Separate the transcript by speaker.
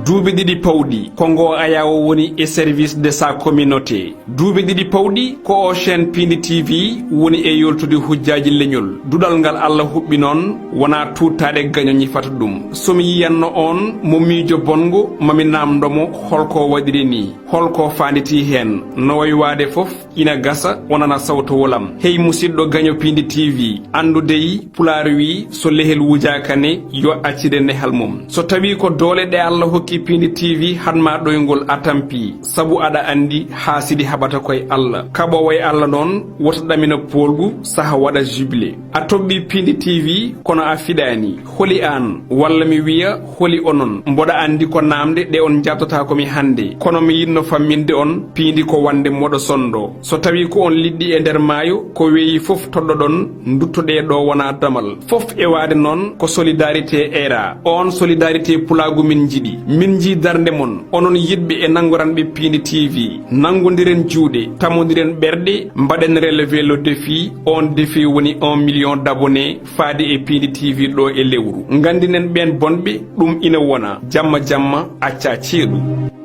Speaker 1: duuɓi ɗiɗi pawɗi ko ngo ayawo woni e service de sa communauté. duuɓi ɗiɗi pawɗi ko o chaîne piindi tv woni e yoltude hujjaji leñol. duɗal ngal allah huɓɓi noon wona tuttaɗe gaño ñifata ɗum. somi yiyanno on mo miijo bongo mami namdomo holko waɗiri ni, holko fanditi hen, no wayi wade fof ina gasa wonana sawtowolam. hey musidɗo gaño piindi tv, andudeyi pulaar wi so lehel wujakane yo accide nehal mum. so tawi ko doole ɗe allah hokki piindi tv hanma ɗoygol a tampi, sabu aɗa andi haasidi haɓata koye allah. kaɓowo e allah noon woto ɗamina polgu saha waɗa jubilé. a toɓɓi piindi tv kono a fiɗani. holi an walla mi wiya holi onon mboɗa andi ko namde ɗe on jabtata komi hande, kono mi yinno famminde on piindi ko wande moɗo sondo. so tawi ko on liɗɗi e nder maayo ko weeyi fof toɗɗoɗon duttoɗe ɗo wona damal. fof e wade noon ko solidarité era. on solidarité pulagu min jiɗi. min ji darde mon onon yiɗɓe e nangoranɓe piindi tv. nangodiren juuɗe, tamodiren ɓerɗe, mbaɗen relevé le défi. on défi woni 1 million d'abonnés faade e piindi tv ɗo e lewru. gandinen ɓen bonɓe ɗum ina wona jamma jamma acca ceeɗu.